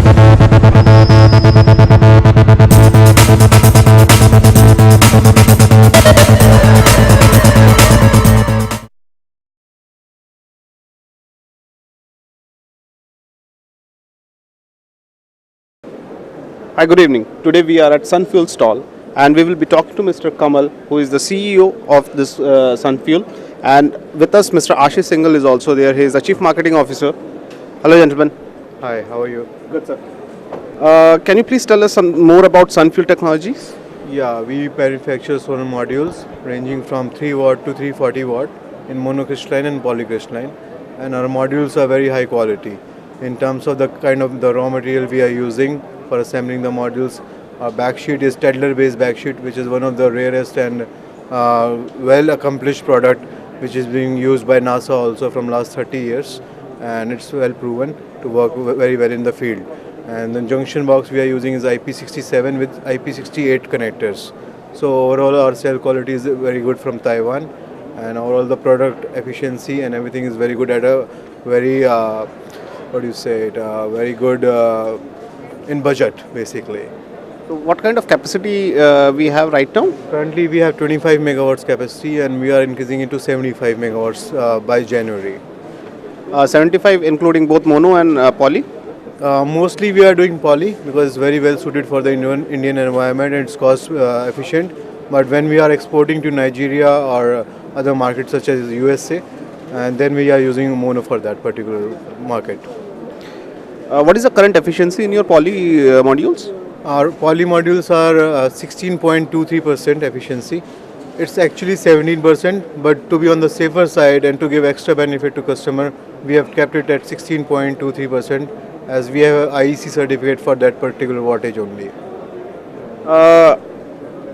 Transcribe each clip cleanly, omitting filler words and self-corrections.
Hi, good evening. Today we are at SUNFUEL stall and we will be talking to Mr. Kamal, who is the CEO of this SUNFUEL. And with us, Mr. Ashish Singhal is also there. He is the Chief Marketing Officer. Hello, gentlemen. Hi, how are you? Good, sir. Can you please tell us some more about SUNFUEL Technologies? Yeah, we manufacture solar modules ranging from 3 watt to 340 watt in monocrystalline and polycrystalline, and our modules are very high quality. In terms of the kind of the raw material we are using for assembling the modules, our backsheet is Tedlar based backsheet, which is one of the rarest and well accomplished product which is being used by NASA also from last 30 years, and it's well proven to work very well in the field. And the junction box we are using is IP67 with IP68 connectors. So overall our cell quality is very good from Taiwan, and overall the product efficiency and everything is very good at a very very good in budget basically. So, what kind of capacity we have right now? Currently we have 25 megawatts capacity and we are increasing it to 75 megawatts by January. 75 including both mono and poly? Mostly we are doing poly because it's very well suited for the Indian environment and it's cost efficient. But when we are exporting to Nigeria or other markets such as USA, and then we are using mono for that particular market. What is the current efficiency in your poly modules? Our poly modules are 16.23% efficiency. It's actually 17%, but to be on the safer side and to give extra benefit to customer, we have kept it at 16.23%. as we have an IEC certificate for that particular wattage only.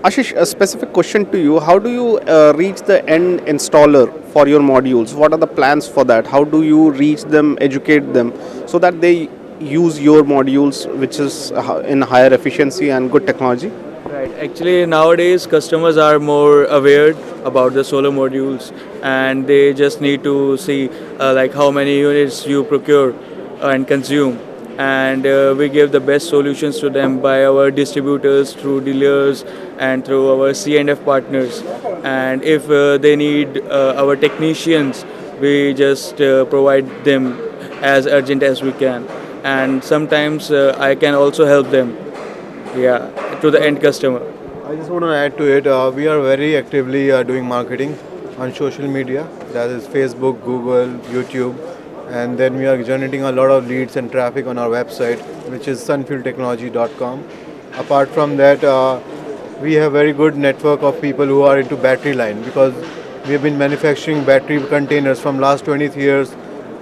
Ashish, a specific question to you. How do you reach the end installer for your modules? What are the plans for that? How do you reach them, educate them so that they use your modules, which is in higher efficiency and good technology? Right. Actually, nowadays customers are more aware about the solar modules, and they just need to see like how many units you procure and consume. And we give the best solutions to them by our distributors, through dealers, and through our C&F partners. And if they need our technicians, we just provide them as urgent as we can. And sometimes I can also help them, yeah, to the end customer. I just want to add to it, we are very actively doing marketing on social media, that is Facebook, Google, YouTube, and then we are generating a lot of leads and traffic on our website, which is sunfueltechnology.com. Apart from that, we have very good network of people who are into battery line, because we have been manufacturing battery containers from last 20 years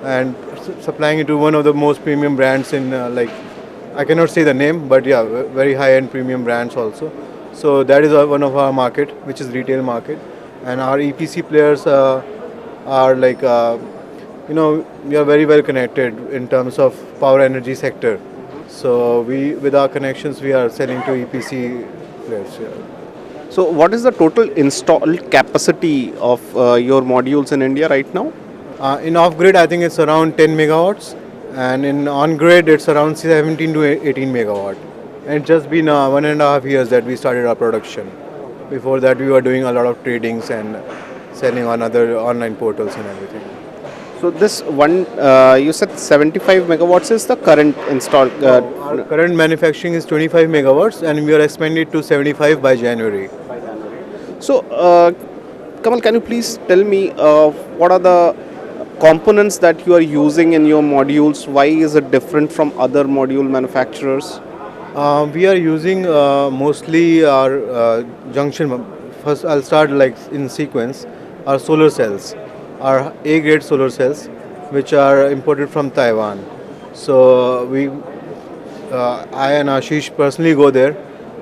and supplying it to one of the most premium brands in I cannot say the name, but yeah, very high-end premium brands also. So that is one of our market, which is retail market, and our EPC players are like we are very well connected in terms of power energy sector. So with our connections, we are selling to EPC players. Yeah. So, what is the total installed capacity of your modules in India right now? In off-grid, I think it's around 10 megawatts, and in on-grid, it's around 17 to 18 megawatt. And it's just been 1.5 years that we started our production. Before that, we were doing a lot of tradings and selling on other online portals and everything. So this one, you said 75 megawatts is the current installed. Our current manufacturing is 25 megawatts, and we are expanding it to 75 by January. So, Kamal, can you please tell me what are the components that you are using in your modules? Why is it different from other module manufacturers? We are using mostly our junction. First, I'll start like in sequence. Our solar cells, our A-grade solar cells, which are imported from Taiwan. So I and Ashish personally go there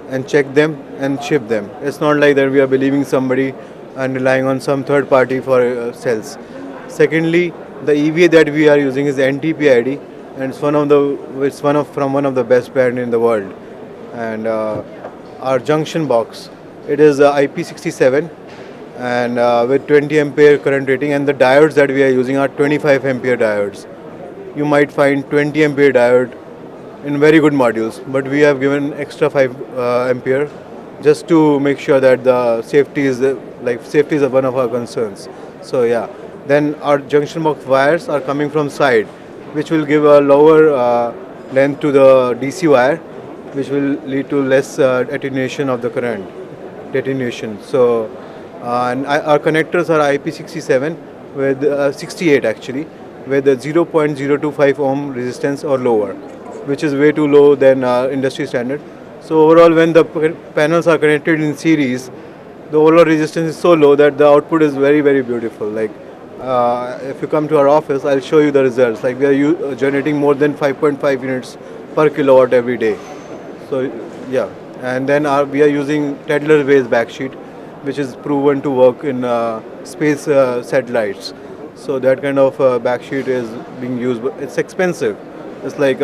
and check them and ship them. It's not like that we are believing somebody and relying on some third party for cells. Secondly, the EVA that we are using is NTPID, and it's from one of the best brands in the world. And our junction box, it is IP67, and with 20 ampere current rating, and the diodes that we are using are 25 ampere diodes. You might find 20 ampere diode in very good modules, but we have given extra 5 ampere just to make sure that the safety is safety is one of our concerns. So yeah, then our junction box wires are coming from side, which will give a lower length to the DC wire, which will lead to less attenuation of the current detonation. So our connectors are IP67 with 68 actually, with a 0.025 ohm resistance or lower, which is way too low than industry standard. So overall, when the panels are connected in series, the overall resistance is so low that the output is very, very beautiful. Like if you come to our office, I'll show you the results. Like we are generating more than 5.5 units per kilowatt every day. So yeah, and then we are using Tedler-based backsheet, which is proven to work in space satellites. So that kind of backsheet is being used, but it's expensive. It's like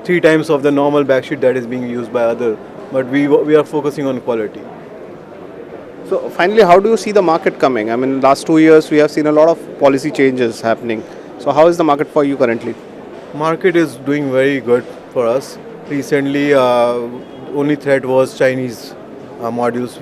3 times of the normal backsheet that is being used by other. But we are focusing on quality. So finally, how do you see the market coming? I mean, last 2 years we have seen a lot of policy changes happening. So how is the market for you currently? Market is doing very good for us. Recently, only threat was Chinese modules,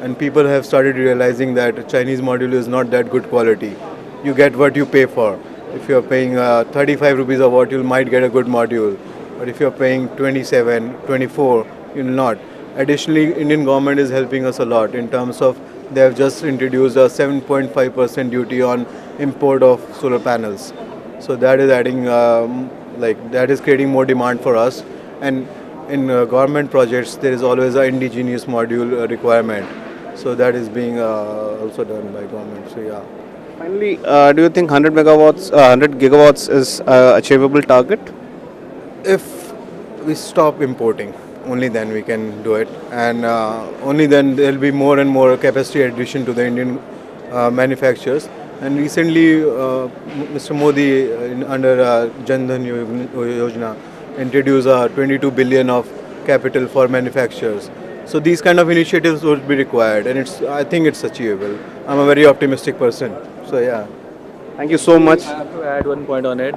and people have started realizing that Chinese module is not that good quality. You get what you pay for. If you are paying 35 rupees a watt, you might get a good module. But if you are paying 27, 24, you will not. Additionally, Indian government is helping us a lot in terms of they have just introduced a 7.5% duty on import of solar panels. So that is adding, that is creating more demand for us. And in government projects, there is always an indigenous module requirement. So that is being also done by government. So yeah. Finally, do you think 100 megawatts, 100 gigawatts is achievable target? If we stop importing, only then we can do it, and only then there will be more and more capacity addition to the Indian manufacturers. And recently, Mr. Modi, under Jan Dhan Yojana, introduced 22 billion of capital for manufacturers. So these kind of initiatives would be required, and I think it's achievable. I'm a very optimistic person. So yeah. Thank you so much. I have to add one point on it.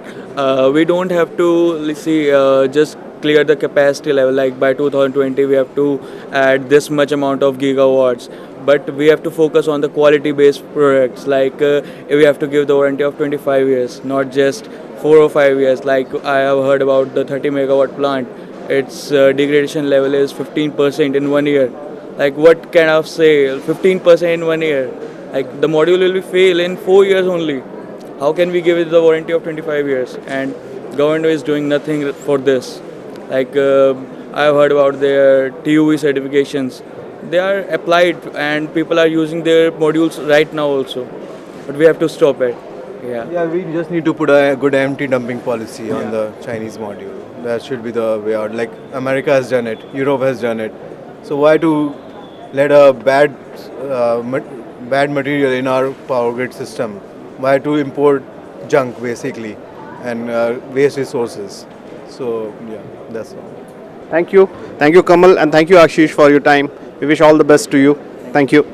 We don't have to just clear the capacity level. Like by 2020, we have to add this much amount of gigawatts. But we have to focus on the quality-based products. Like we have to give the warranty of 25 years, not just 4 or 5 years. Like I have heard about the 30 megawatt plant. Its degradation level is 15% in 1 year. Like what can I say? 15% in 1 year. Like the module will be fail in 4 years only. How can we give it the warranty of 25 years? And government is doing nothing for this. Like I've heard about their TUV certifications. They are applied and people are using their modules right now also. But we have to stop it. Yeah. Yeah, we just need to put a good anti-dumping policy on the Chinese module. That should be the way out. Like America has done it, Europe has done it. So why to let a bad material in our power grid system? Why to import junk basically and waste resources? So yeah, that's all. Thank you, Kamal, and thank you, Ashish, for your time. We wish all the best to you. Thank you.